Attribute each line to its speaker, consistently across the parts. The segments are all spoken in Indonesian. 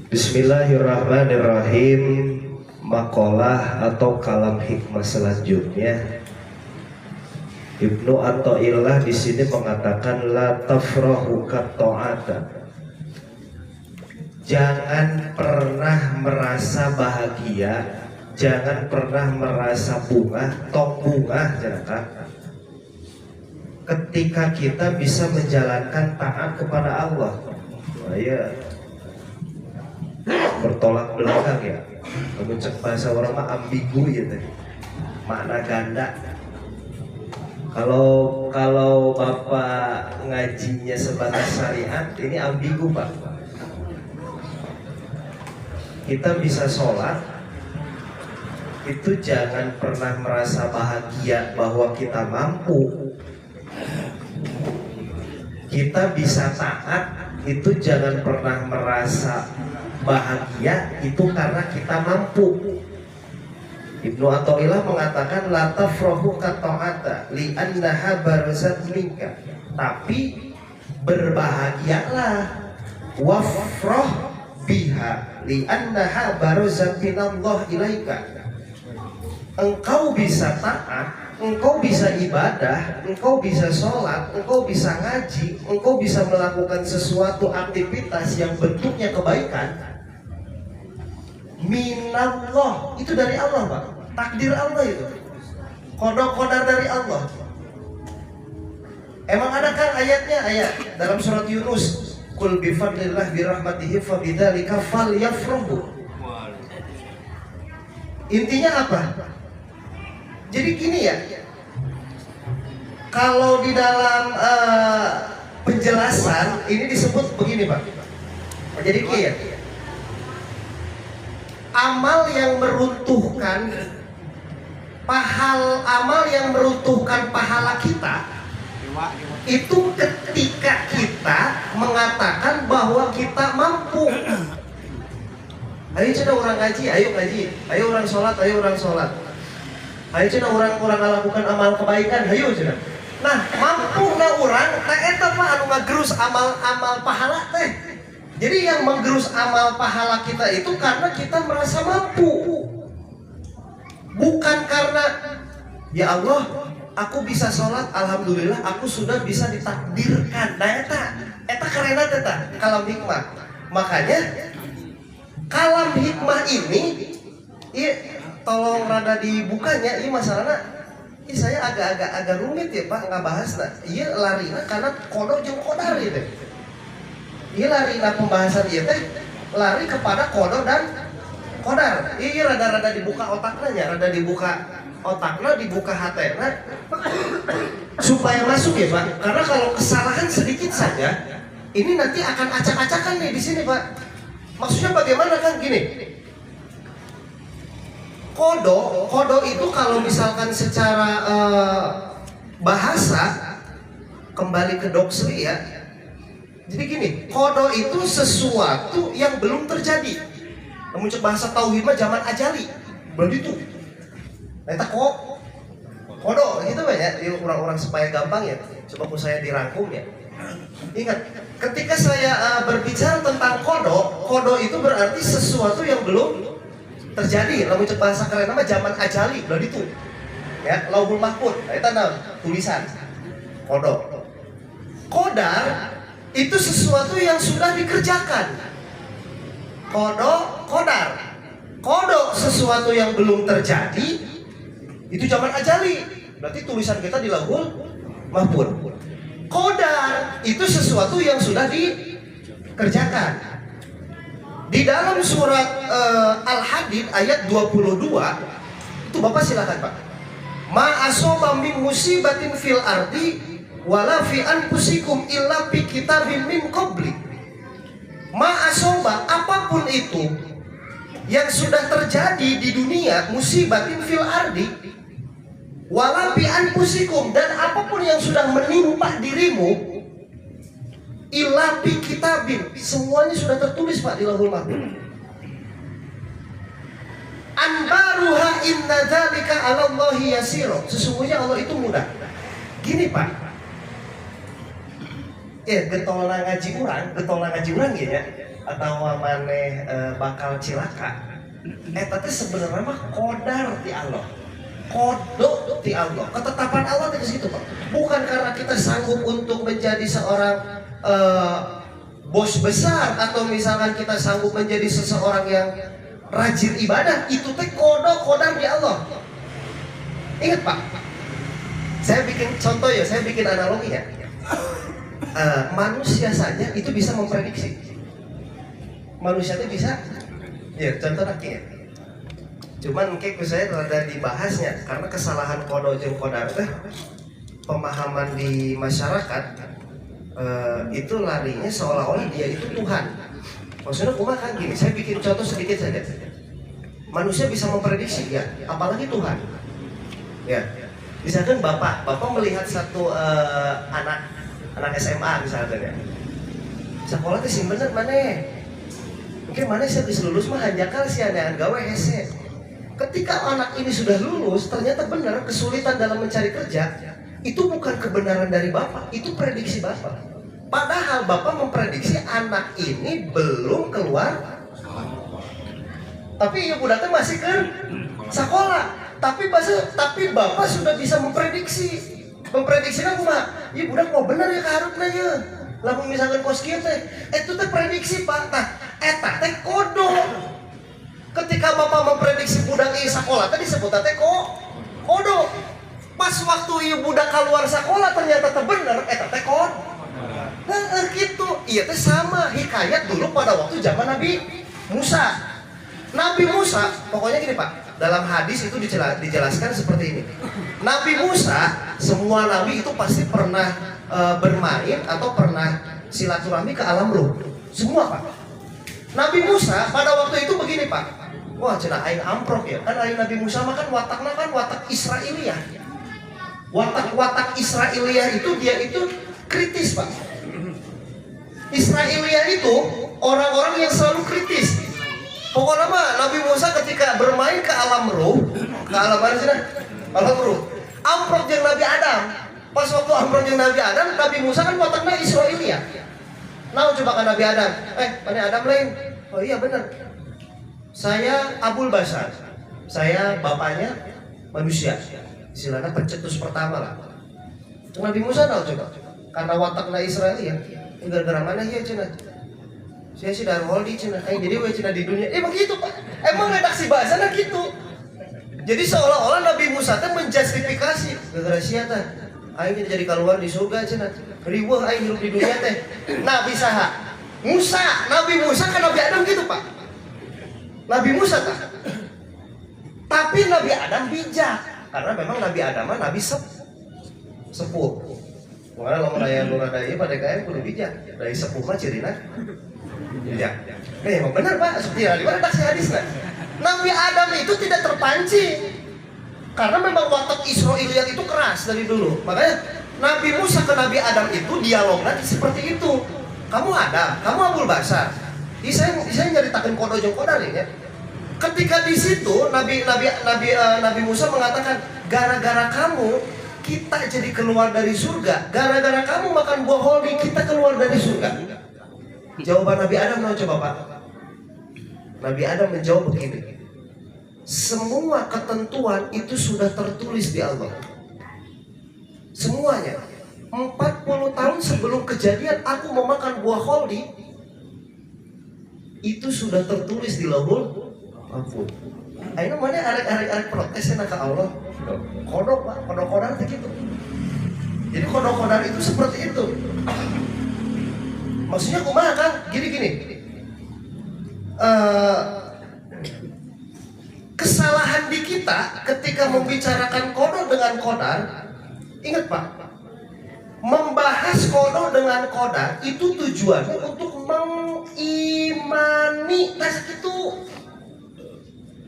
Speaker 1: Bismillahirrahmanirrahim. Makalah atau kalam hikmah selanjutnya, Ibnu Athaillah di sini mengatakan la tafrahu kat-ta'ata. Jangan pernah merasa bahagia, jangan pernah merasa bunga, jangan. Ketika kita bisa menjalankan taat kepada Allah. Ya, bertolak belakang ya. Mengucap bahasa orang mah ambigu ya tadi. Makna ganda. Kalau Bapak ngajinya sebatas syariat, ini ambigu Pak. Kita bisa sholat, itu jangan pernah merasa bahagia bahwa kita mampu. Kita bisa taat, itu jangan pernah merasa bahagia itu karena kita mampu. Ibnu Athaillah mengatakan la tafrahu kat-ta'ata li'annaha barazat minka. Tapi berbahagialah wafrah biha li'annaha barazat minallah ilaika. Engkau bisa taat, engkau bisa ibadah, engkau bisa sholat, engkau bisa ngaji, engkau bisa melakukan sesuatu aktivitas yang bentuknya kebaikan. Minallah, itu dari Allah Pak. Takdir Allah itu. Qada dari Allah. Emang ada kan ayatnya? Ayat dalam surat Yunus. Qul bifadlillah birahmatihi fabidzalika falyafrahu. Intinya apa? Jadi gini ya. Kalau di dalam penjelasan ini disebut begini Pak. Jadi ya. Amal yang meruntuhkan pahala kita itu ketika kita mengatakan bahwa kita mampu. Ayo cina orang ngaji, ayo ngaji, ayo orang sholat, ayo orang sholat. Ayo cina orang melakukan amal kebaikan, ayo cina. Nah mampu na orang, nah eta Pak anu ngagerus amal pahala teh. Jadi yang menggerus amal pahala kita itu karena kita merasa mampu. Bukan karena ya Allah, aku bisa sholat, alhamdulillah aku sudah bisa ditakdirkan. Nah eta karena eta kalam hikmah. Makanya kalam hikmah ini tolong rada dibukanya. Ini masalahnya saya agak rumit ya Pak nggak bahas. Nah, iya larina karena kono jeung kodar gitu. Iya lari pembahasan iya teh lari kepada kodo dan kodar. Iya rada dibuka otaknya, dibuka hatena supaya masuk ya Pak. Karena kalau kesalahan sedikit saja, ini nanti akan acak-acakan nih di sini Pak. Maksudnya bagaimana kan gini? Kodo itu kalau misalkan secara bahasa kembali ke doksri ya. Jadi gini, kodo itu sesuatu yang belum terjadi. Namun bahasa tauhid mah zaman ajali. Berarti itu. Eta kodo gitu banyak. Ya, orang-orang supaya gampang ya. Coba saya dirangkum ya. Ingat, ketika saya berbicara tentang kodo itu berarti sesuatu yang belum terjadi. Namun bahasa keren mah zaman ajali. Berarti itu. Ya, Lauhul Mahfuz. Eta tulisan. Kodo. Kodar itu sesuatu yang sudah dikerjakan. Kodar. Kodo sesuatu yang belum terjadi. Itu zaman ajali. Berarti tulisan kita di Lauhul Mahfuz. Kodar itu sesuatu yang sudah dikerjakan. Di dalam surat Al-Hadid ayat 22 itu Bapak silakan Pak. Ma asoba min musibatin fil ardi wala fi anfusikum illa fi kitabim min qabli. Ma asoba, apapun itu yang sudah terjadi di dunia, musibatin fil ardi wala fi anfusikum, dan apapun yang sudah menimpa dirimu, illa fi kitabim, semuanya sudah tertulis Pak di Lauhul Mahfuz. Anbaruha inna dzalika 'ala Allahi yasir. Sesungguhnya Allah itu mudah. Gini Pak, getolna ngaji urang ya. atau maneh bakal cilaka, eta teh sebenarnya mah qadar ti Allah. Kodok ti Allah, ketetapan Allah teh situ Pak. Bukan karena kita sanggup untuk menjadi seorang bos besar atau misalkan kita sanggup menjadi seseorang yang rajin ibadah, itu teh kodar di Allah. Ingat Pak, saya bikin contoh ya, saya bikin analogi ya. Manusia saja itu bisa memprediksi. Manusia itu bisa, ya contoh lagi ya. Cuman kayak saya rada dibahasnya karena kesalahan kodo jeung kodar teh pemahaman di masyarakat itu larinya seolah-olah dia itu Tuhan. Maksudnya kumaha kan gini, saya bikin contoh sedikit saja. Manusia bisa memprediksi ya, apalagi Tuhan. Ya, misalkan bapak melihat satu anak SMA misalkan ya, sekolah teh sing bener maneh. Mungkin maneh saya bisa lulus mah hanjakal sih anean gawe hese. Ketika anak ini sudah lulus, ternyata benar kesulitan dalam mencari kerja, itu bukan kebenaran dari bapak, itu prediksi bapak. Padahal bapak memprediksi anak ini belum keluar, tapi ya budaknya masih ke sekolah. Tapi bapak sudah bisa memprediksikan kumaha? Ya budak mau bener ya keharapna ya. Lamun misalkan kos kieu teh, itu teh prediksi Pak. Nah, eta teh kodok. Ketika bapak memprediksi budak ieu sekolah tadi disebut teh kodo. Pas waktu ieu budak keluar sekolah ternyata teh bener eta teh kod. Nah, gitu. Iya teh sama hikayat dulu pada waktu zaman Nabi Musa. Nabi Musa, pokoknya gini Pak, dalam hadis itu dijelaskan seperti ini. Nabi Musa, semua nabi itu pasti pernah bermain atau pernah silaturahmi ke alam ruh. Semua Pak. Nabi Musa pada waktu itu begini Pak. Wah, cenah aing amprok ya. Kan aing Nabi Musa mah kan watakna kan watak Israiliyah. Watak Israiliyah itu dia itu kritis, Pak. Israiliyah itu orang-orang yang selalu kritis. Pokoknya mah Nabi Musa ketika bermain ke alam ruh, ke alam mana sih? Alam ruh. Amprok jeung Nabi Adam. Pas waktu amprok jeung Nabi Adam, Nabi Musa kan watakna Israiliyah. Nah, coba kan Nabi Adam. Mana Adam lain? Oh iya benar. Saya Abul Basar, saya bapaknya manusia, istilahnya pencetus pertama lah. Nabi Musa tahu coba, karena watakna Israel ya, gara-gara mana ya cina? Saya sih dari Holdi cina, jadi we cina di dunia, begitu Pak. Emang redaksi bahasanya gitu. Jadi seolah-olah Nabi Musa itu menjustifikasi, gara-gara siapa? Aing jadi keluar di surga cina, riweuh aing hidup di dunia teh. Nabi saha? Musa, Nabi Musa kan Nabi Adam gitu Pak. Nabi Musa tak. Tapi Nabi Adam bijak. Karena memang Nabi Adam mah Nabi sepuh. Karena lamun aya nu rada ieu pada kae kudu bijak. Dari sepuh mah cirina bijak. Emang benar Pak, seperti yang redaksi hadisnya. Nabi Adam itu tidak terpancing. Karena memang watak Israiliyah itu keras dari dulu. Makanya Nabi Musa ke Nabi Adam itu dialognya seperti itu. Kamu Adam, kamu Abul Basar. Saya nyeritakan kodo jeung kodar ya. Ketika di situ Nabi Musa mengatakan, gara-gara kamu kita jadi keluar dari surga. Gara-gara kamu makan buah holdi kita keluar dari surga. Jawaban Nabi Adam mau coba Pak. Nabi Adam menjawab begini. Semua ketentuan itu sudah tertulis di Allah. Semuanya. 40 tahun sebelum kejadian aku memakan buah holdi, itu sudah tertulis di Lauhul Mahfuz. Ayo mana arek protesnya ke Allah. Kodok Pak, kodok-kodar itu gitu. Jadi kodok-kodar itu seperti itu. Maksudnya kumaha kan? Gini. Kesalahan di kita ketika membicarakan kodok dengan kodar, ingat Pak, membahas kodok dengan kodar itu tujuannya untuk mengimani nah itu.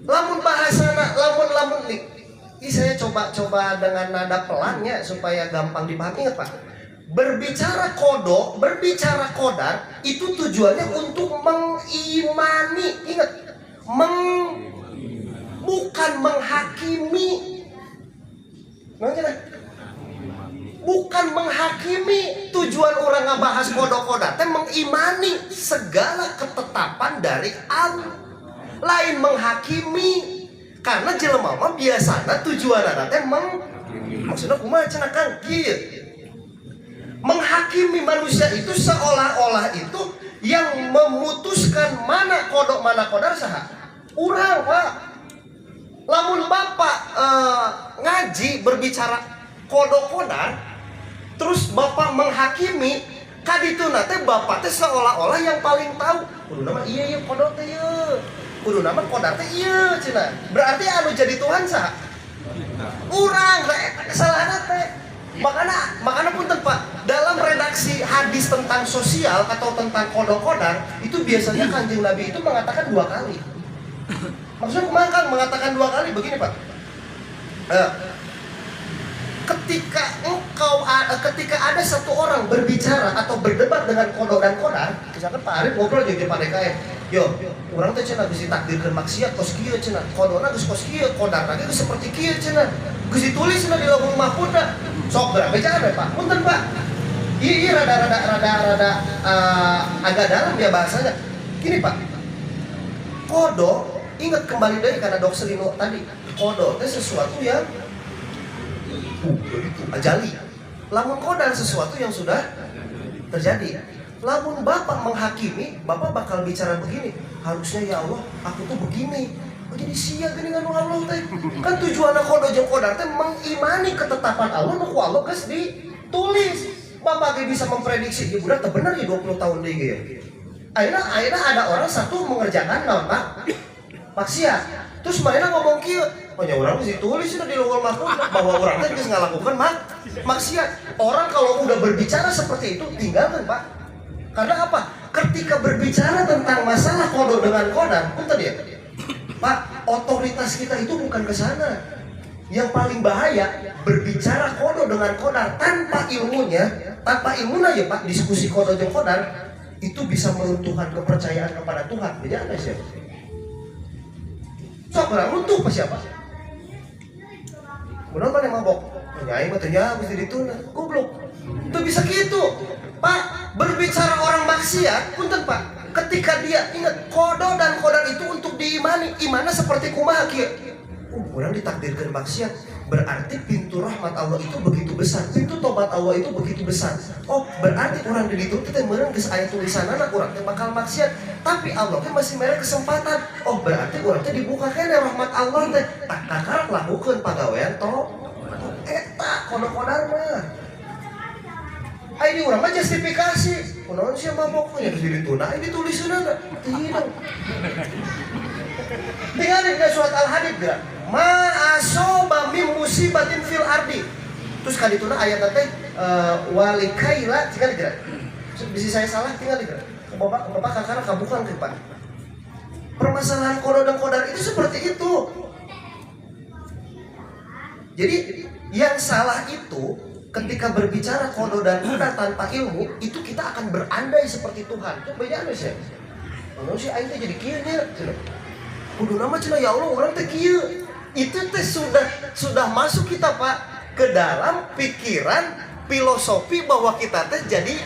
Speaker 1: Lamun bahasana, lamun nih. Ini saya coba dengan nada pelannya supaya gampang dipahami. Ingat Pak, berbicara kodok, berbicara kodar itu tujuannya untuk mengimani. Ingat, bukan menghakimi. bukan menghakimi. Tujuan orang ngebahas kodok-kodar teh mengimani segala ketetapan dari Allah, lain menghakimi. Karena jelema mah biasana tujuanna teh maksudnya kumaha cenah Kang kieu. Menghakimi manusia itu seolah-olah itu yang memutuskan mana kodok mana kodar saha urang Pak. Lamun Bapak ngaji berbicara kodok kodar, terus Bapak menghakimi, kadituna teh Bapak teh seolah-olah yang paling tahu. Kudu nama iya kodok teh ieu. Kudu nama kodar teh ieu cenah. Berarti anu jadi Tuhan saha? Urang teh kesalahan teh. Makanya punten Pak, dalam redaksi hadis tentang sosial atau tentang kodok-kodar itu biasanya Kanjeng Nabi itu mengatakan 2 kali. Maksudnya kemana Kang mengatakan 2 kali? Begini Pak, ketika ada satu orang berbicara atau berdebat dengan kodok dan kodar, misalkan Pak Arif ngobrol jadi Pak DKM, yo, orang teh cenah geus ditakdirkeun maksiat kos kieu cenah, kodona geus kos kieu, kodar lagi geus seperti kieu cenah, geus ditulis cenah di Lauhul Mahfuz da. Sok berapa cara Pak? Punten Pak. Iya rada agak dalam ya bahasanya. Gini Pak, kodok, ingat kembali dari karena Dok Selino tadi, kodok itu sesuatu yang ajali. Lamun kodar sesuatu yang sudah terjadi. Lamun Bapak menghakimi, Bapak bakal bicara begini, harusnya ya Allah, aku tuh begini. Jadi sia gini nganu Allah teh. Kan tujuanna kodok jeung kodar teh mengimani ketetapan Allah nu ku Allah geus ditulis. Bapak ge bisa memprediksi, ya budak teh bener ya 20 tahun deui ge. Ayeuna ada orang satu mengerjakan naon Pak? Maksiat. Terus mainnya ngomong kieu, oh nya urang geus ditulis di Lauhul Mahfuz bahwa urang teh geus ngalakukeun maksiat. Orang kalau udah berbicara seperti itu tinggalkan Pak. Karena apa? Ketika berbicara tentang masalah kodok dengan kodar, punten ya. Pak, otoritas kita itu bukan ke sana. Yang paling bahaya berbicara kodok dengan kodar tanpa ilmunya, ya Pak, diskusi kodok dengan kodar itu bisa meruntuhkan kepercayaan kepada Tuhan. Jadi apa sih? Sok orang runtuh ke siapa? Benar kan yang mabok? Nyai matanya bisa dituna, goblok. Itu bisa gitu, Pak. Berbicara orang maksiat, punten Pak. Ketika dia ingat kodok dan kodar itu untuk diimani, imannya seperti kumaha kieu. Orang ditakdirkan maksiat, berarti pintu rahmat Allah itu begitu besar, pintu tobat Allah itu begitu besar. Oh, berarti orang di ditu teh meureun geus aya tulisanana urang teh bakal maksiat, tapi Allah teh masih mere kesempatan. Oh, berarti urang teh dibuka kene rahmat Allah teh. Tak kakarek lakukeun pagawean to. Eta kodok-kodar mah. Ini orang mah justifikasi. Kunaon sia mabok nya geus dituna, ini tulisanna tidak. Tinggalin ke surat Al-Hadid geura. Ma asoba min musibatin fil ardi. Terus kadituna ayat teh walikaila tinggal geura. Bisa saya salah tinggal geura. Bapak kakara kabukan ke Pak. Permasalahan kodok dan kodar itu seperti itu. Jadi yang salah itu ketika berbicara kodok dan kodar tanpa ilmu, itu kita akan berandai seperti Tuhan. Itu bedanya sih. Kalau sih aing teh jadi kieu nya. Kudu nama cenah ya Allah urang teh kieu. Itu teh sudah masuk kita Pak ke dalam pikiran filosofi bahwa kita teh jadi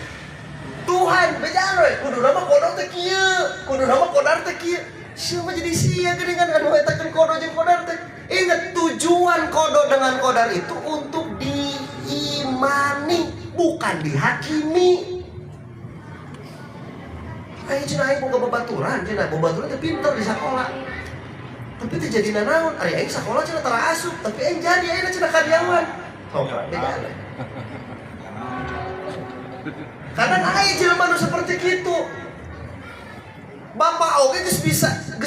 Speaker 1: Tuhan. Bedanya we. Kudu nama kodok teh kieu, kudu nama kodar teh kieu. Siapa jadi sia geuningan anu etakeun kodok jeung kodar teh. Ingat tujuan kodok dengan kodar itu untuk diimani, bukan dihakimi. Ayo cenah aing boga babaturan, cenah babaturan teh pinter di sekolah. Tapi teh jadi nanaon? Ari aing sakola cenah tara asup, tapi aing jadi ayeuna cenah karyawan. Oh, beda. Karena aing jelema nu seperti kitu. Bapak oge geus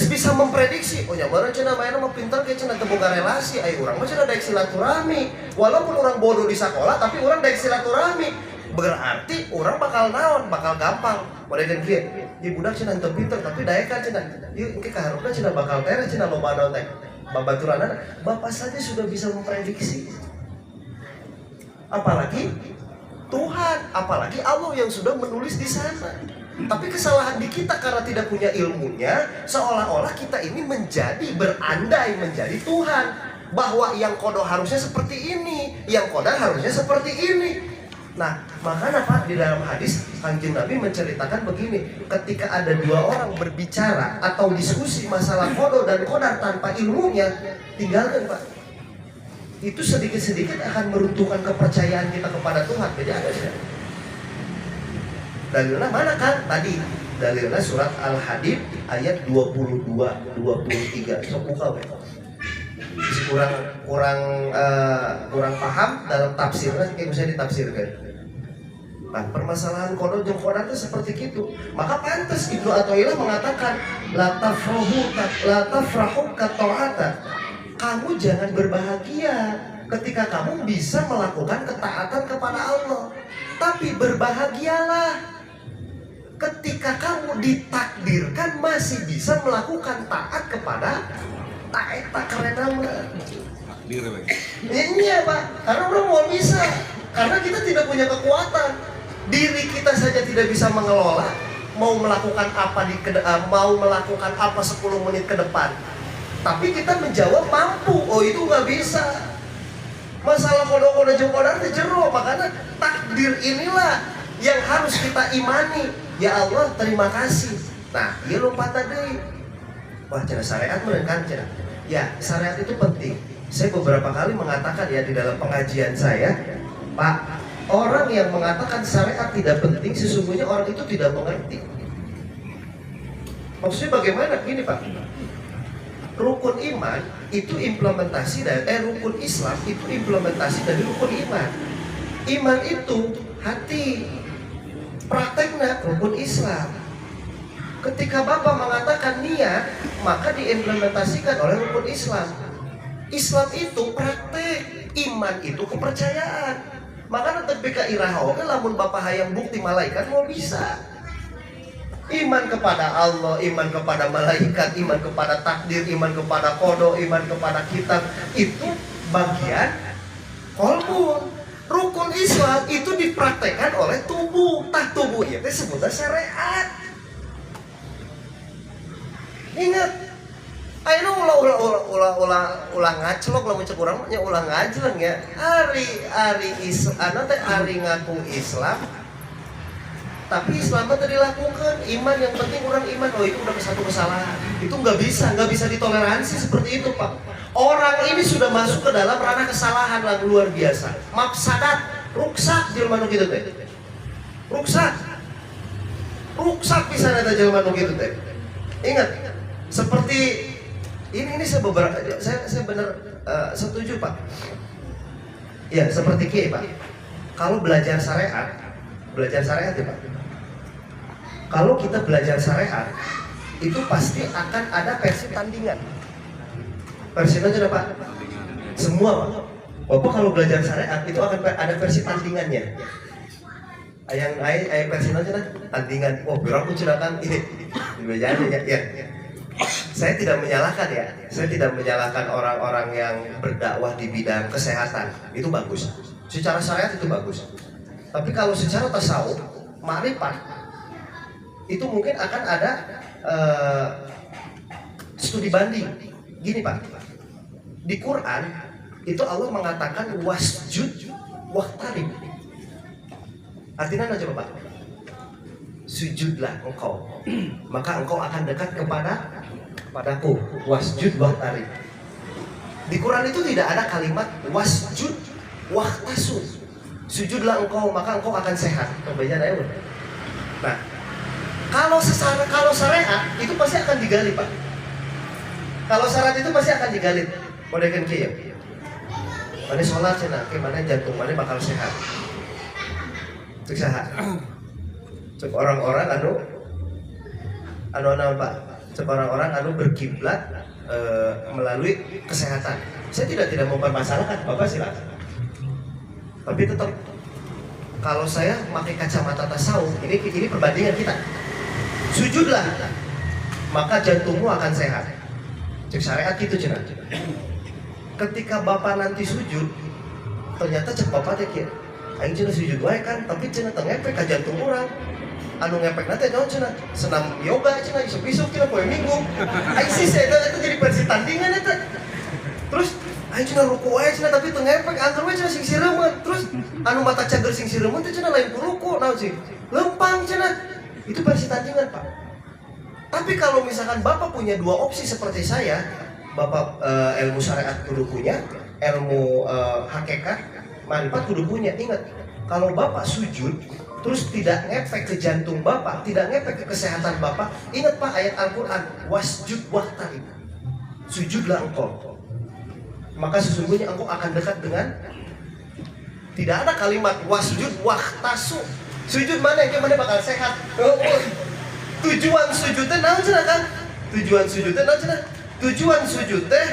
Speaker 1: bisa memprediksi. Oh nya meureun cenah bae mah pinter ge cenah teu boga relasi. Ai urang mah cenah daek silaturahmi. Walaupun orang bodoh di sekolah tapi urang daek silaturahmi. Berarti orang bakal naon, bakal gampang. Modelan kieu. Ieu budak cenah teu pinter tapi daekan cenah. Ieu engke kaharupna cenah bakal tere cenah loba naon teh. Babaturanna Bapak saja sudah bisa memprediksi. Apalagi Tuhan, apalagi Allah yang sudah menulis di sana. Tapi kesalahan di kita karena tidak punya ilmunya, seolah-olah kita ini berandai menjadi Tuhan. bahwa yang kodo harusnya seperti ini, yang kodar harusnya seperti ini. Nah, makanya Pak di dalam hadis Kanjeng Nabi menceritakan begini, ketika ada dua orang berbicara atau diskusi masalah kodo dan kodar tanpa ilmunya, tinggalkan Pak. Itu sedikit-sedikit akan meruntuhkan kepercayaan kita kepada Tuhan. Jadi ada sih. Dalilnya mana kan? Tadi dalilnya surat Al-Hadid ayat 22-23. So buka we. Kurang paham dalam tafsirnya, kayak bisa ditafsirkan. Nah, permasalahan kodo jeung kodar itu seperti itu. Maka pantas Ibnu Athaillah mengatakan la tafrahu kata'ata. Kamu jangan berbahagia ketika kamu bisa melakukan ketaatan kepada Allah. Tapi berbahagialah ketika kamu ditakdirkan masih bisa melakukan taat kepada tak karena takdir lagi. Iya Pak, karena orang mau bisa, karena kita tidak punya kekuatan. Diri kita saja tidak bisa mengelola. Mau melakukan apa mau melakukan apa 10 menit ke depan. Tapi kita menjawab mampu. Oh itu nggak bisa. Masalah kodo-kodo jeung kodar teh jero, makanya takdir inilah yang harus kita imani. Ya Allah, terima kasih. Nah, ieu lompat tadi. Wah, cara syariat menekan cara. Ya, syariat itu penting. Saya beberapa kali mengatakan ya di dalam pengajian saya, Pak, orang yang mengatakan syariat tidak penting sesungguhnya orang itu tidak mengerti. Maksudnya bagaimana? Gini Pak, rukun iman itu implementasi dari rukun Islam itu implementasi dari rukun iman. Iman itu hati, prakteknya rukun Islam. Ketika Bapak mengatakan niat, maka diimplementasikan oleh rukun Islam. Islam itu praktek, iman itu kepercayaan. Maka nanti BK iraha oke lamun Bapak hayang bukti malaikat mau bisa. Iman kepada Allah, iman kepada malaikat, iman kepada takdir, iman kepada kodo, iman kepada kitab, itu bagian kolbu. Rukun Islam itu dipraktekkan oleh tubuh. Tah tubuh itu sebutnya syariat. Ingat, ayo ulah ngaclok lah mencek urang nya ulah ngajleng ya. Ari ngaku Islam. Tapi Islam itu dilakukan, iman yang penting orang iman. Oh itu udah satu kesalahan. Itu nggak bisa ditoleransi seperti itu Pak. Orang ini sudah masuk ke dalam ranah kesalahan yang luar biasa. Mafsadat, ruksak jelema nu kitu teh. Ruksak bisa ada jelema nu kitu teh. Ingat, seperti ini saya benar setuju Pak. Ya seperti kiai Pak. Kalau belajar syariat ya Pak. Kalau kita belajar syariat itu pasti akan ada versi tandingan. Versi aja Pak. Semua Pak. Bapak kalau belajar syariat itu akan ada versi tandingannya. Yang versi aja nah tandingan. Oh, berapa cerakan ini. Belajarnya ya. Saya tidak menyalahkan ya. Saya tidak menyalahkan orang-orang yang berdakwah di bidang kesehatan. Itu bagus. Secara syariat itu bagus. Tapi kalau secara tasawuf, ma'rifat itu mungkin akan ada studi banding. Gini Pak, di Quran itu Allah mengatakan wasjud waqtarib. Artinya apa coba Pak? Sujudlah engkau, maka engkau akan dekat kepadaku. Wasjud waqtarib. Di Quran itu tidak ada kalimat wasjud waqtasud. Sujudlah engkau, maka engkau akan sehat. Pembacaan ayat. Nah, kalau syariat itu pasti akan digali Pak. Kalau syarat itu pasti akan digali. Modekan kieu. Mana sholat cenah, mana jantung mana bakal sehat. Cek saha. Cek orang-orang anu Pak. Cek orang-orang anu berkiblat melalui kesehatan. Saya tidak mempermasalahkan, Bapak silakan. Tapi tetap kalau saya pakai kacamata tasawuf, ini perbandingan kita. Sujudlah, maka jantungmu akan sehat. Cek syariat gitu cenah. Ketika Bapak nanti sujud, ternyata cek Bapak teh kieu. Aing cenah sujud wae kan, tapi cenah teu ngepek ka jantung urang. Anu ngepek nanti naon cenah? Senam yoga cenah isuk-isuk cenah poe Minggu. Aing sih eta jadi versi tandingan eta. Terus Ayo cenah ruku aja cenah tapi teu ngepek angker we cenah sing sireumeuh. Terus anu mata cager sing sireumeuh teh cenah lain ku ruku naon sih? Lempang cenah. Itu versi tandingan, Pak. Tapi kalau misalkan Bapak punya dua opsi seperti saya, Bapak ilmu syariat kudu punya, ilmu hakikat, marifat kudu punya. Ingat, kalau Bapak sujud terus tidak ngefek ke jantung Bapak, tidak ngefek ke kesehatan Bapak, ingat Pak ayat Al-Qur'an, wasjud waqtarib. Sujudlah engkau. Maka sesungguhnya engkau akan dekat dengan, tidak ada kalimat wasjud waqtasu. Sujud mana yang mana bakal sehat. Tujuan sujud teh naon cenah kan? Tujuan sujud teh naon cenah? Tujuan sujud teh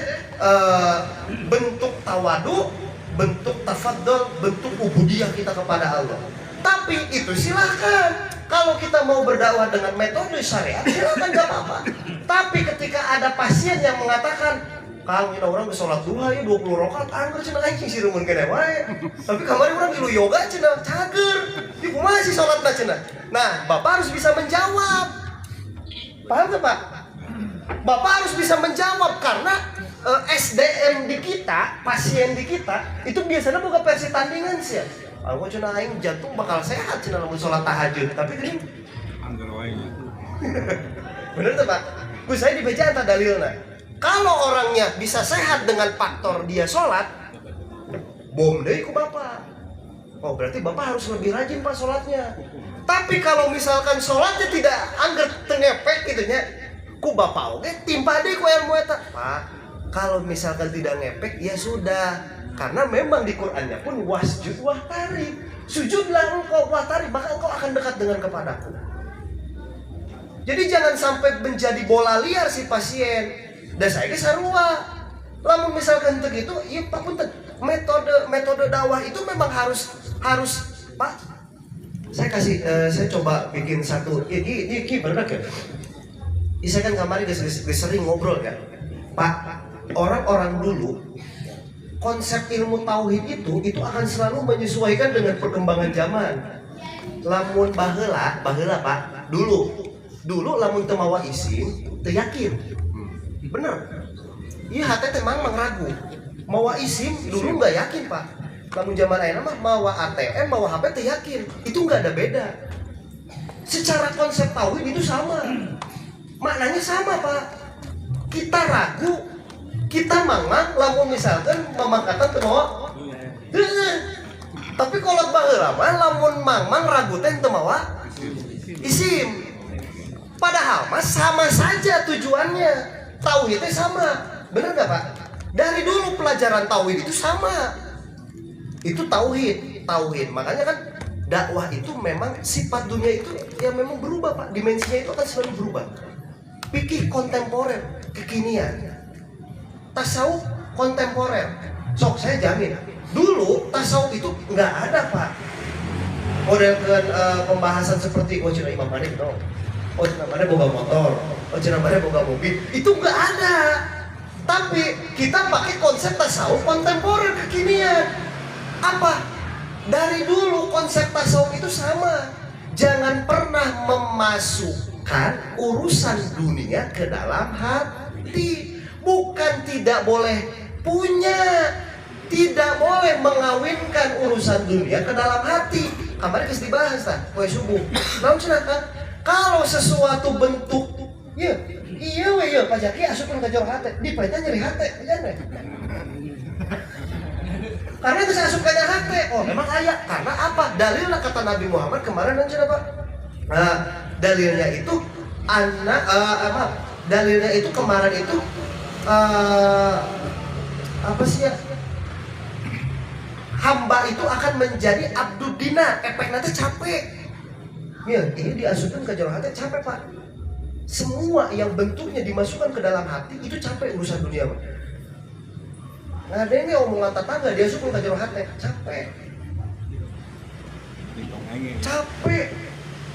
Speaker 1: bentuk tawadu, bentuk tafaddul, bentuk ubudiyah kita kepada Allah. Tapi itu silahkan. Kalau kita mau berdakwah dengan metode syariat, silahkan gak apa-apa. Tapi ketika ada pasien yang mengatakan, Kang, ini orang sholat duha ya 20 rakaat, angker cenah aing sing sireumeuh kene wae. Tapi kemarin orang ilu yoga cenah, cager. Ibu masih sholatna cenah. Nah, Bapak harus bisa menjawab. Paham gak, Pak? Bapak harus bisa menjawab karena SDM di kita, pasien di kita, itu biasanya bukan versi tandingan sih ya. Aku cenah aing jantung bakal sehat cenah lamun sholat tahajud, tapi gini. Angger wae. Bener tuh, Pak? Ku saya dibaca antara dalilna. Kalau orangnya bisa sehat dengan faktor dia sholat, bom deh ku Bapak. Oh berarti Bapak harus lebih rajin Pak sholatnya. Tapi kalau misalkan sholatnya tidak angger tengepek gitu nya, ku Bapak oke timpa deh ku ilmu eta. Pak, kalau misalkan tidak ngepek ya sudah. Karena memang di Qur'annya pun wasjud waqtarib. Sujudlah engkau waqtarib, maka engkau akan dekat dengan kepadaku. Jadi jangan sampai menjadi bola liar si pasien. Dan saya ke sarua. Lamun misalkan begitu, iya Pak punten. Metode dakwah itu memang harus Pak. Saya coba bikin satu. Ini benar kan? Saya kan kemarin sering ngobrol kan. Pak, orang-orang dulu konsep ilmu tauhid itu akan selalu menyesuaikan dengan perkembangan zaman. Lamun baheula Pak, dulu lamun teu mawa isim, teu yakin. Bener. Iya hati teh mang ragu. Mawa isim dulu nggak yakin Pak. Lamun zaman ayeuna mah mawa ATM, mawa HP teh yakin. Itu nggak ada beda. Secara konsep tauhid itu sama. Maknanya sama Pak. Kita ragu, kita mang lamun misalkan memangkatan teu mawa. Tapi kalau baheula mah lamun mang ragu teh teu mawa isim. Padahal mah sama saja tujuannya. Tauhidnya sama, bener gak Pak? Dari dulu pelajaran tauhid itu sama. Itu tauhid. Makanya kan dakwah itu memang sifat dunia itu yang memang berubah Pak. Dimensinya itu akan selalu berubah. Fikih kontemporer, kekinian. Tasawuf kontemporer. Sok saya jamin. Dulu tasawuf itu nggak ada Pak. Model pembahasan seperti cenah Imam Malik dong. Cenah mana boga motor, cenah mana boga mobil, itu nggak ada. Tapi kita pakai konsep tasawuf kontemporer kekinian. Apa? Dari dulu konsep tasawuf itu sama. Jangan pernah memasukkan urusan dunia ke dalam hati. Bukan tidak boleh punya, tidak boleh mengawinkan urusan dunia ke dalam hati. Kemarin kita dibahas kan, poe subuh. Namun cenah kan? Kalau sesuatu bentuk, iya Pak Jaki asupkan ke jorok hati, di pelita nyeri hati, jangan. Karena itu saya asup ke hati, oh memang ayat. Karena apa? Dalilnya kata Nabi Muhammad kemarin dan Pak. Nah, dalilnya itu dalilnya itu kemarin itu apa sih ya? Hamba itu akan menjadi abdud dinar, efeknya capek. Ya, ini diasupkan ke dalam hati capek Pak. Semua yang bentuknya dimasukkan ke dalam hati itu capek urusan dunia Pak. Nah, ada ini omongan tetangga diasupkan ke dalam hati capek. Capek.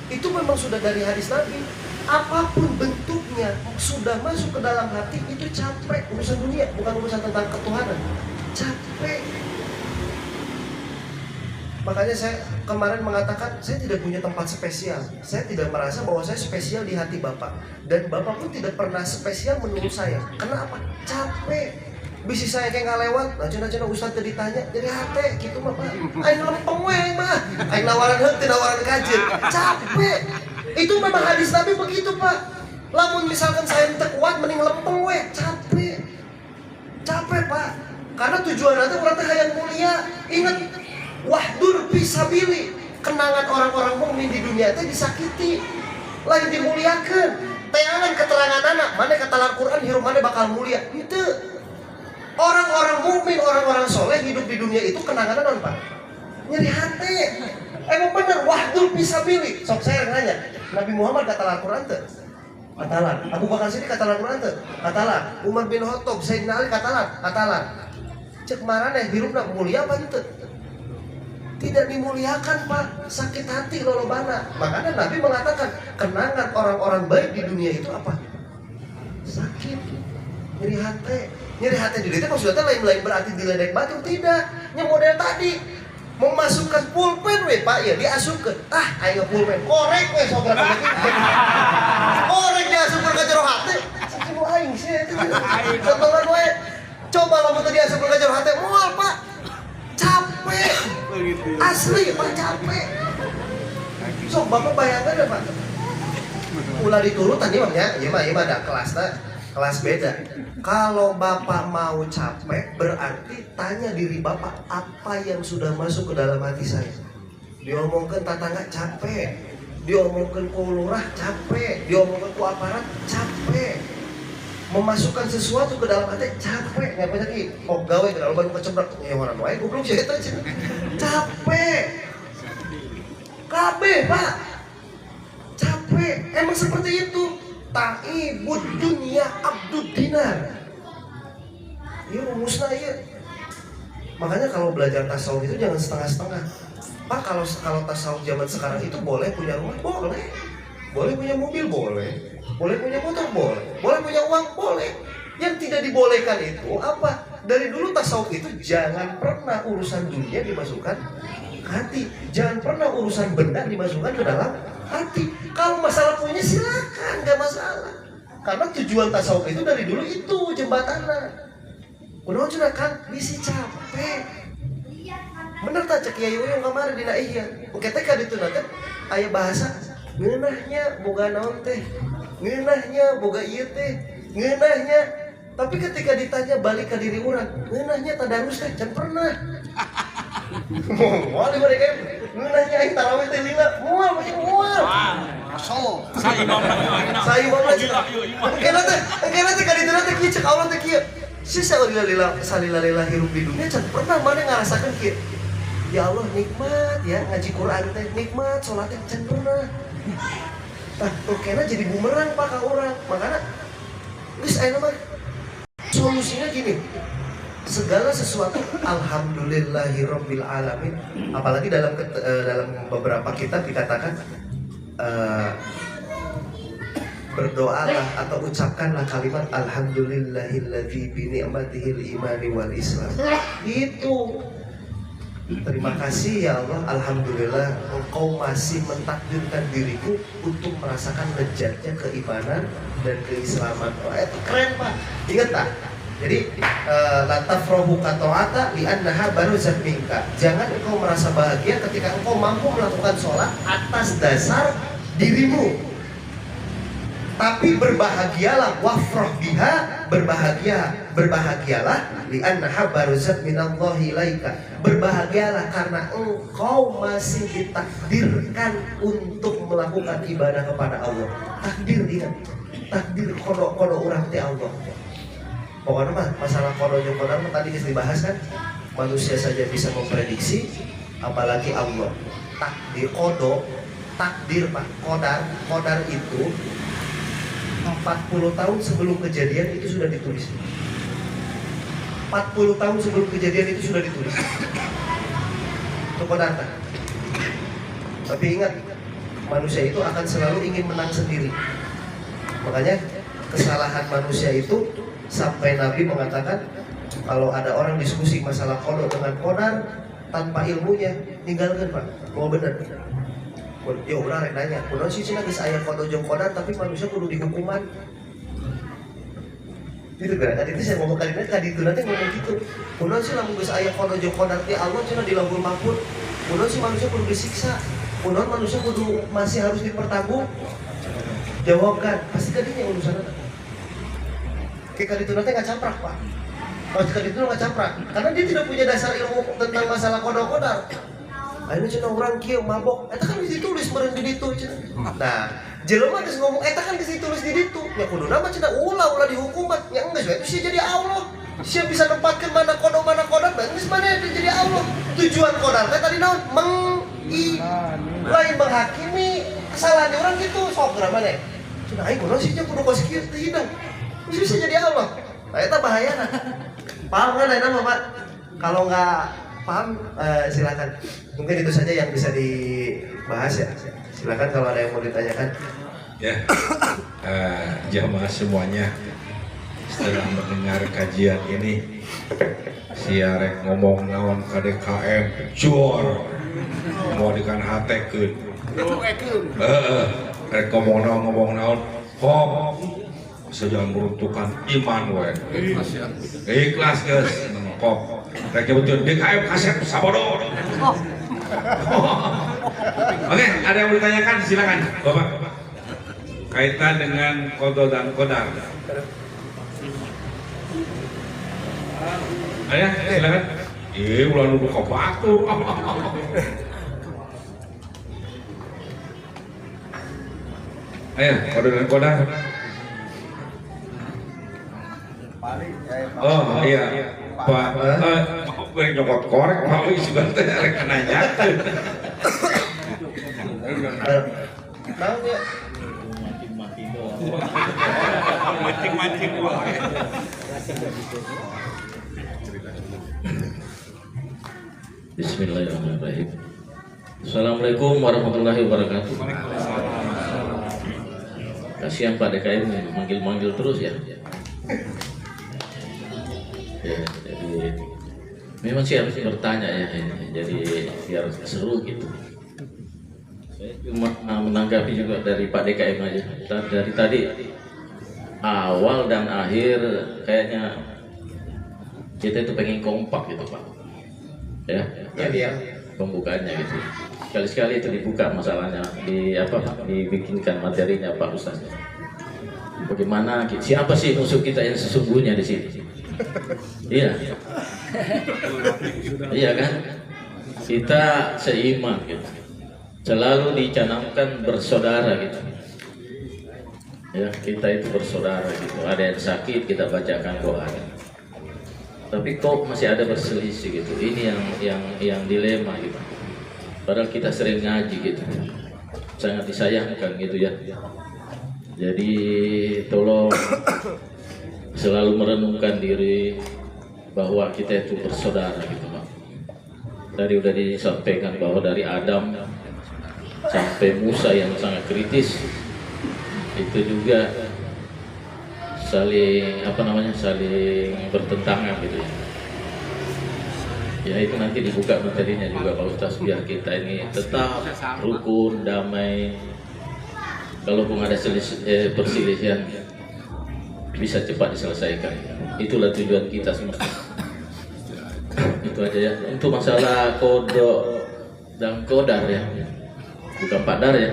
Speaker 1: Itu memang sudah dari hadis Nabi. Apapun bentuknya sudah masuk ke dalam hati itu capek urusan dunia, bukan urusan tentang ketuhanan. Capek. Makanya saya kemarin mengatakan saya tidak punya tempat spesial. Saya tidak merasa bahwa saya spesial di hati Bapak. Dan Bapak pun tidak pernah spesial menurut saya. Karena apa? Capek. Bisi saya kayak nggak lewat, cina ustad tadi ditanya, jadi hati gitu mah pak. Aing lempeng weh mah, aing nawaran henti, nawaran kajian, capek. Itu memang hadis Nabi begitu pak. Lamun misalkan saya ente kuat, mending lempeng weh, capek, pak. Karena tujuan nanti berarti yang mulia. Ingat, wahdur fisabili, kenangan orang-orang mukmin di dunia itu disakiti, lain dimuliakan. Teangan keterangan anak, mana kata Al-Quran hirup mana bakal mulia. Itu orang-orang mukmin, orang-orang soleh hidup di dunia itu kenangan non pak, nyeri hati. Emang bener wahdur fisabili. Sok saya nanya, Nabi Muhammad kata Al-Quran tuh katalan, Abu Bakar Siddiq kata Al-Quran tuh katalan, Umar bin Khattab, Sayyidina Ali katalan. Cek marane hirupna mulia apa gitu? Tidak dimuliakan pak, sakit hati lolobana. Makanya Nabi mengatakan kenangan orang-orang baik di dunia itu apa? Sakit, nyeri hati di dunia maksudnya lain berarti diledek batu, tidak. Yang model tadi memasukkan pulpen we pak ya diasupkan. Ayo pulpen korek we sobat lagi. Korek diasupkan ke jero hati. Sakit lu aing sih itu. Contohan we. Coba lamun tadi asupkan ke jero hati moal pak. Capek. Asli pak capek. Sok bapak bayangkan deh pak. Ulah diturut tadi mah ya, ieu mah ada kelas beda. Kalau bapak mau capek berarti tanya diri bapak apa yang sudah masuk ke dalam hati saya. Diomongkan tetangga capek, diomongkan ku lurah capek, diomongkan ku aparat capek. Memasukkan sesuatu ke dalam hati capek, ngapain lagi? Oh gawe ke dalam baru kecebrak, ya orang wae goblok sih eta capek. Kabeh pak, capek. Emang seperti itu. Ta'ibud dunia abdud dinar. Iya rumusna iya. Makanya kalau belajar tasawuf itu jangan setengah-setengah. Pak kalau tasawuf zaman sekarang itu boleh punya rumah, boleh. Boleh punya mobil, boleh. Boleh punya motor, boleh. Boleh punya uang, boleh. Yang tidak dibolehkan itu apa? Dari dulu tasawuf itu jangan pernah urusan dunia dimasukkan ke hati. Jangan pernah urusan benda dimasukkan ke dalam hati. Kalau masalah punya silakan, nggak masalah. Karena tujuan tasawuf itu dari dulu itu jembatannya. Kunaon cenah kan bisi capek. Bener tak cek Yai Uyung kemarin dina ihya. Engke teh ka ditu kan aya bahasa ngeunahnya boga naon teh. Ngeunahnya boga ieu teh. Ngeunahnya. Tapi ketika ditanya balik ke diri urang, ngeunahnya tadarus teh can pernah. Moal di mereka ngeunahnya aing tarawih teh lila. Moal masih moal. Masuk. Sa imam lagi. Engke teh ka ditu teh kieu cek Allah teh kieu. Sisa salila hirup di dunia can pernah mana ngarasakan kieu. Ya Allah nikmat ya ngaji Quran teh nikmat, salat teh can pernah. Tah kena jadi bumerang pak ka urang. Makana geus aya mah solusinya gini. Segala sesuatu alhamdulillahirabbil alamin. Apalagi dalam beberapa kitab dikatakan berdoalah atau ucapkanlah kalimat alhamdulillahilladzi bi ni'matihil imani wal islam. Itu terima kasih ya Allah, alhamdulillah Engkau masih mentakdirkan diriku untuk merasakan lezatnya keimanan dan keislaman. Oh, itu keren pak. Ingat tak? Jadi la tafrahu qata'ata li annaha baruzat minka. Jangan engkau merasa bahagia ketika engkau mampu melakukan sholat atas dasar dirimu. Tapi berbahagialah wafrah biha, berbahagialah li annaha baruzat minallahi ilaika. Berbahagialah karena engkau masih ditakdirkan untuk melakukan ibadah kepada Allah. Takdir ingat, takdir kodo urang teh Allah. Pokoknya mah masalah kodo jeung kodar tadi geus dibahas kan. Manusia saja bisa memprediksi, apalagi Allah. Takdir kodo, takdir pak, kodar itu 40 tahun sebelum kejadian itu sudah ditulis. 40 tahun sebelum kejadian itu sudah ditulis. Itu kodar. Tapi ingat, manusia itu akan selalu ingin menang sendiri. Makanya kesalahan manusia itu sampai Nabi mengatakan kalau ada orang diskusi masalah kodar dengan kodar tanpa ilmunya, tinggalkan pak. Mau bener. Ya udah rek nanya, kunaon sih cenah geus aya kodo jeung kodar tapi manusia kudu dihukuman. Gitu kan, tadi itu saya ngomong tadi itu nanti ngomong gitu. Kunaon sih lamun geus aya kono jeung kodar ti Allah cenah di lahul mahfuz. Kunaon sih manusia kudu disiksa. Kunaon manusia kudu masih harus dipertanggung jawabkan. Pasti kadinya urusanna. Kayak kali itu nanti nggak caprak Pak. Pasti kali itu nggak caprak, karena dia tidak punya dasar ilmu tentang masalah kodar. Akhirnya cenah orang kieu mabok. Eta kan ditulis meureun di ditu cenah. Nah, jelema geus ngomong eta kan geus ditulis di ditu. Ya kuduna mah cenah ulah dihukum mah. Ya enggak itu sih jadi Allah. Siapa bisa nempatkan mana kodar, geus mana jadi Allah. Tujuan kodar teh tadi naon? Lain menghakimi kesalahan orang gitu. Sok geura maneh. Cenah aing kunaon sih kudu kos kieu teh hidang. Bisa jadi Allah. Nah, eta bahayana. Paham kan enak Pak? Kalau nggak paham silakan. Mungkin itu saja yang bisa dibahas ya. Silakan kalau ada yang mau ditanyakan.
Speaker 2: Ya, jamaah semuanya, setelah mendengar kajian ini, si Arek ngomong naon KDKM jor, mau dikan hatekeun. Arek ngomong naon, hop, sejauh meruntuhkan iman we. Ikhlas guys, hop. Rek betul DKM kaset sabodo. Oke, ada yang mau ditanyakan silakan, Bapak. Kaitan dengan qada dan qadar. Ayah, silakan. Ulah nuduh ka batur. Ayah, qada dan qadar. Oh iya, Pak. Beri nyokot korek, mau isi bantai rek nanyakeun.
Speaker 1: Tahu ya?
Speaker 3: Mancing-mancing wae.
Speaker 4: Bismillahirrahmanirrahim. Assalamualaikum warahmatullahi wabarakatuh. Kasihan Pak DKM manggil-manggil terus ya. Ya, jadi memang sih harus bertanya ya ini. Jadi biar seru gitu. Saya cuma menanggapi juga dari Pak DKM aja. Dari tadi awal dan akhir kayaknya kita itu pengen kompak gitu Pak. Ya,
Speaker 1: Ya.
Speaker 4: Pembukaannya gitu. Sekali-sekali itu dibuka masalahnya, dibikinkan materinya Pak Ustaz. Bagaimana? Siapa sih musuh kita yang sesungguhnya di sini? Iya. Iya kan? Kita seiman gitu. Selalu dicanangkan bersaudara gitu. Ya, kita itu bersaudara gitu. Ada yang sakit kita bacakan doa. Tapi kok masih ada berselisih gitu. Ini yang dilema gitu. Padahal kita sering ngaji gitu. Sangat disayangkan gitu ya. Jadi tolong selalu merenungkan diri bahwa kita itu bersaudara gitu Pak. Tadi udah disampaikan bahwa dari Adam sampai Musa yang sangat kritis itu juga saling saling bertentangan gitu ya. Ya itu nanti dibuka materinya juga Pak Ustaz biar kita ini tetap rukun, damai. Kalaupun ada perselisihan bisa cepat diselesaikan. Itulah tujuan kita semua. Itu aja ya. Untuk masalah kodok dan kodar ya, bukan padar ya.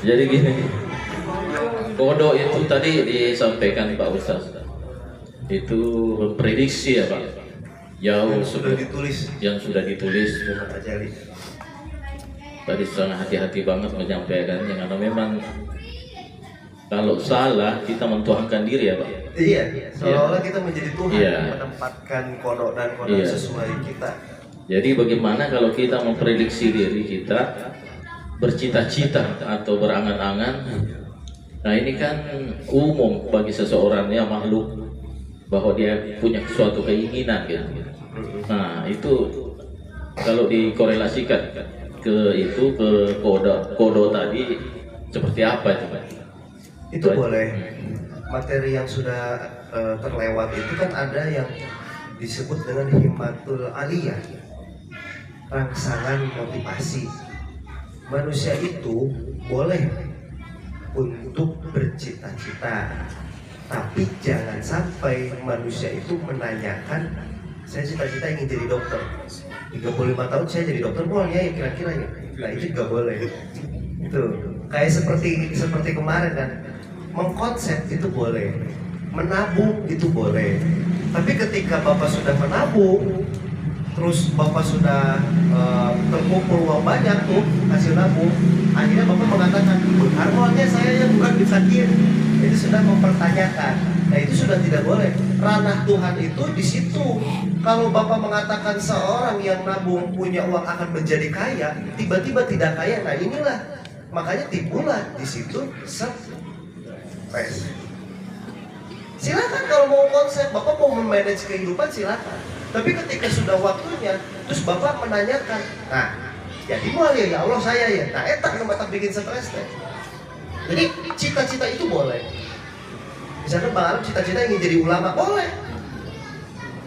Speaker 4: Jadi gini, kodok itu tadi disampaikan Pak Ustaz. Itu memprediksi ya Pak. Jauh
Speaker 1: Sudah ditulis.
Speaker 4: Yang sudah ditulis. Tadi sangat hati-hati banget menyampaikannya karena memang kalau salah kita mentuhankan diri ya Pak.
Speaker 1: Iya, seolah-olah kita menjadi Tuhan
Speaker 4: Iya.
Speaker 1: menempatkan kodok dan kodok
Speaker 4: Iya.
Speaker 1: sesuai kita.
Speaker 4: Jadi bagaimana kalau kita memprediksi diri kita bercita-cita atau berangan-angan. Nah ini kan umum bagi seseorang ya makhluk bahwa dia punya suatu keinginan gitu. Nah itu kalau dikorelasikan ke kodo tadi seperti apa itu Pak?
Speaker 1: Itu boleh. Materi yang sudah terlewat itu kan ada yang disebut dengan himmatul aliyah. rangsangan motivasi. Manusia itu boleh untuk bercita-cita, tapi jangan sampai manusia itu menanyakan, saya cita-cita ingin jadi dokter, 35 tahun saya jadi dokter, boleh ya kira-kira ya. Nah itu juga boleh. Itu kayak seperti kemarin kan, mengkonsep itu boleh, menabung itu boleh. Tapi ketika Bapak sudah menabung, terus Bapak sudah terkumpul uang banyak tuh hasil nabung, akhirnya Bapak mengatakan, harmonya saya yang bukan disakin. Itu sudah mempertanyakan. Nah itu sudah tidak boleh. Ranah Tuhan itu di situ. Kalau Bapak mengatakan seorang yang nabung punya uang akan menjadi kaya, tiba-tiba tidak kaya, nah inilah makanya timbullah di situ stres. Silakan kalau mau konsep, Bapak mau memanage kehidupan silakan. Tapi ketika sudah waktunya, terus Bapak menanyakan, nah, jadi mual ya Allah saya ya. Nah, etak Bapak bikin stres deh. Jadi cita-cita itu boleh. Misalnya Bang Arab cita-cita ingin jadi ulama, boleh.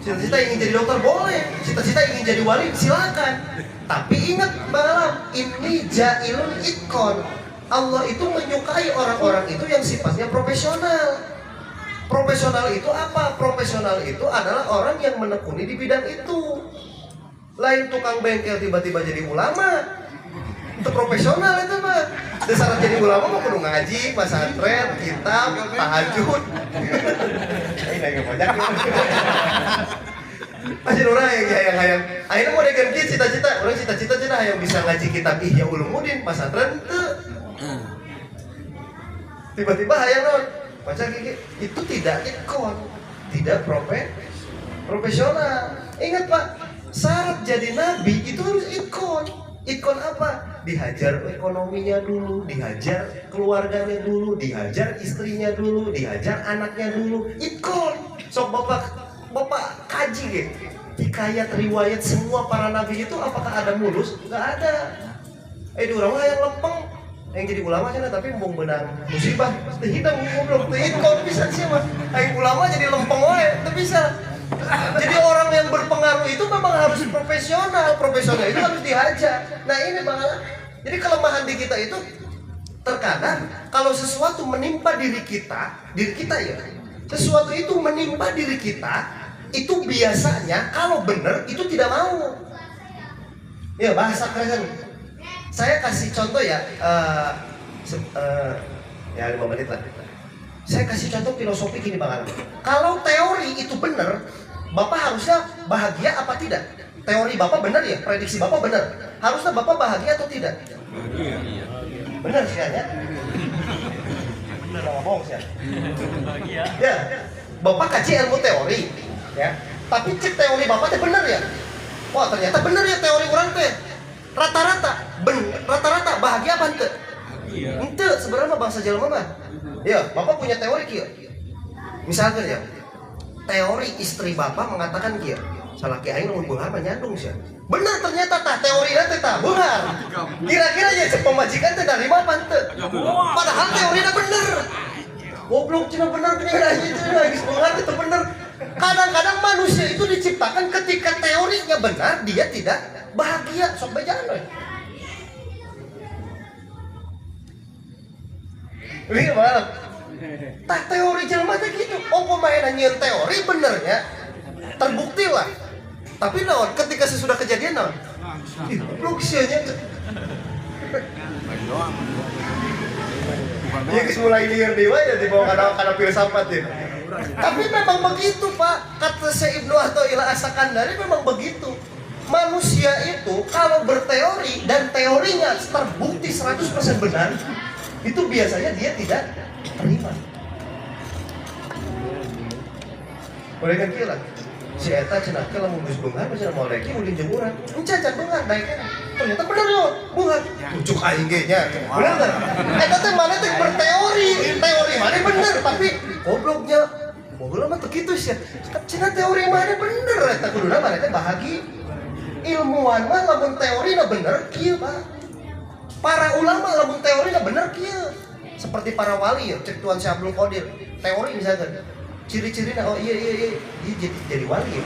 Speaker 1: Cita-cita ingin jadi dokter, boleh. Cita-cita ingin jadi wali, silakan. Tapi ingat Bang Arab, ini jailun ikon. Allah itu menyukai orang-orang itu yang sifatnya profesional. Profesional itu apa? Profesional itu adalah orang yang menekuni di bidang itu. Lain tukang bengkel tiba-tiba jadi ulama. Itu profesional itu mah. Dasar jadi ulama mah kudu ngaji, pesantren, kitab, tahajud. Ini lagi banyak. Masih orang yang akhirnya mau diganti cita-cita. Orang cita-cita yang bisa ngaji kitab Ihya Ulumuddin, pesantren tuh. Tiba-tiba hayang non. Baca gigi, itu tidak ikon, tidak profesional. Ingat Pak, syarat jadi nabi itu harus ikon. Ikon apa? Dihajar ekonominya dulu, dihajar keluarganya dulu, dihajar istrinya dulu, dihajar anaknya dulu. Ikon. Sok bapak kaji gitu. Hikayat riwayat semua para nabi itu apakah ada mulus? Nggak ada. Di orang yang lempeng. Yang jadi ulama aja tapi mau benang musibah hidang goblok teh ikon bisa sih mah yang ulama jadi lempeng wae teu bisa. Jadi orang yang berpengaruh itu memang harus profesional itu harus dihajar. Nah ini Bang, jadi kelemahan di kita itu terkadang kalau sesuatu menimpa diri kita ya, sesuatu itu menimpa diri kita itu biasanya kalau benar itu tidak mau. Ya bahasa keren. Saya kasih contoh ya, ya 5 menit lah. Saya kasih contoh filosofi gini Bang Arab. Kalau teori itu benar, Bapak harusnya bahagia apa tidak? Teori Bapak benar ya, prediksi Bapak benar. Harusnya Bapak bahagia atau tidak?
Speaker 3: Bahagia.
Speaker 1: Benar sih ya? Benar ngomong sih ya? Bahagia. Ya, Bapak kaji ilmu teori, ya. Tapi cek teori Bapak teh benar ya? Wah ternyata benar ya teori orang teh. Rata-rata bahagia apa ente? Ente sebenarnya bangsa jelema mah. Ya, Bapak punya teori kieu. Misalkan ya, teori istri Bapak mengatakan kieu, salaki aing mun beunghar mah nyandung sia. Benar ternyata tah teorina teh tah beunghar. Kira-kira nya cek pemajikan teh dari apa ente? Padahal teorina bener. Goblok cenah bener cenah ieu cenah geus beunghar itu bener. Kadang-kadang manusia itu diciptakan ketika teorinya benar, dia tidak bahagia. Sok bejaan we. Ini mana? Tak teori jelema teh gitu. Oh pemain nyieun teori benernya terbukti lah. Tapi naon ketika sesudah kejadian naon? Goblok sia nya. Ya geus mulai lieur deui ya dibawa kana filsafat ya. Tapi memang begitu Pak, kata Syekh Ibnu Athaillah As-Sakandari memang begitu. Manusia itu kalau berteori dan teorinya terbukti 100% benar, itu biasanya dia tidak terima. Boleh kan kira? Si Eta cenah ke lamun geus beunghar cenah mau lagi ulin jeung urang. Encan beunghar naikna. Ternyata bener yo, beunghar. Ucuk aing ge nya. Bener enggak? Eta teh mana teh berteori, teori mana bener tapi gobloknya. Mobil mah teu kitu sia. Cenah teori mana bener eta kuduna mana teh bahagia. Ilmuwan mah lamun teorina bener kieu, Pak. Para ulama lamun teorina bener kieu. Seperti para wali ya, cek Tuan Syekh Abdul Qadir. Teori misalkan ciri-cirina oh iya jadi wali ya.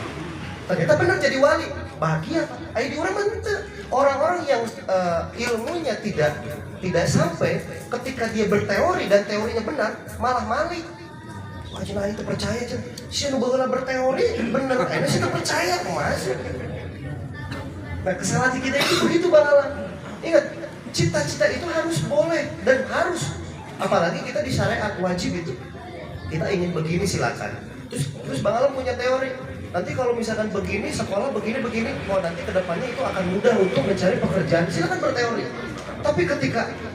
Speaker 1: Ternyata benar jadi wali. bahagia. Ayo di orang menteu. Orang-orang yang ilmunya tidak sampai, ketika dia berteori dan teorinya benar, malah malik. Wah, cenah itu percaya cenah. Si anu baheula berteori bener, anu sih percaya Mas. Nah, kesalahan kita itu begitu balalan. Ingat, cita-cita itu harus boleh dan harus. Apalagi kita di syariat wajib itu. Kita ingin begini silakan. Terus Bang Alam punya teori. Nanti kalau misalkan begini, sekolah begini, oh nanti kedepannya itu akan mudah untuk mencari pekerjaan. Silakan berteori.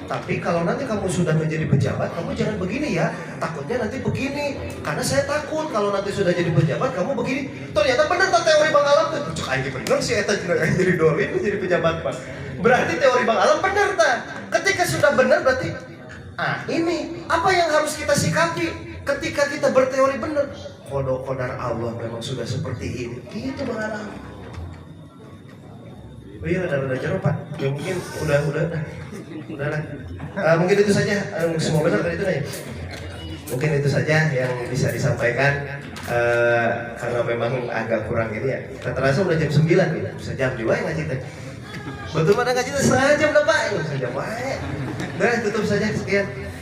Speaker 1: Tapi kalau nanti kamu sudah menjadi pejabat, kamu jangan begini ya. Takutnya nanti begini. Karena saya takut kalau nanti sudah jadi pejabat, kamu begini. Ternyata benar tak teori Bang Alam tuh. Cuk aing bener sih eta jadi dolim jadi pejabat Pak. Berarti teori Bang Alam benar tak? Ketika sudah benar berarti ini apa yang harus kita sikapi ketika kita berteori benar. Kodar Allah memang sudah seperti ini. Gitu Bang Alam. Oh iya, udah jauh Pak. Ya mungkin udah lah. Mungkin itu saja. Semua benar kan itu nih. Mungkin itu saja yang bisa disampaikan. Karena memang agak kurang ini ya. Kita terasa udah jam 9 nih. Bisa jam 2 ya ngaji teh. Betul mana ngaji teh setengah jam lah Pak. Bisa jam wae. Udah tutup saja sekian.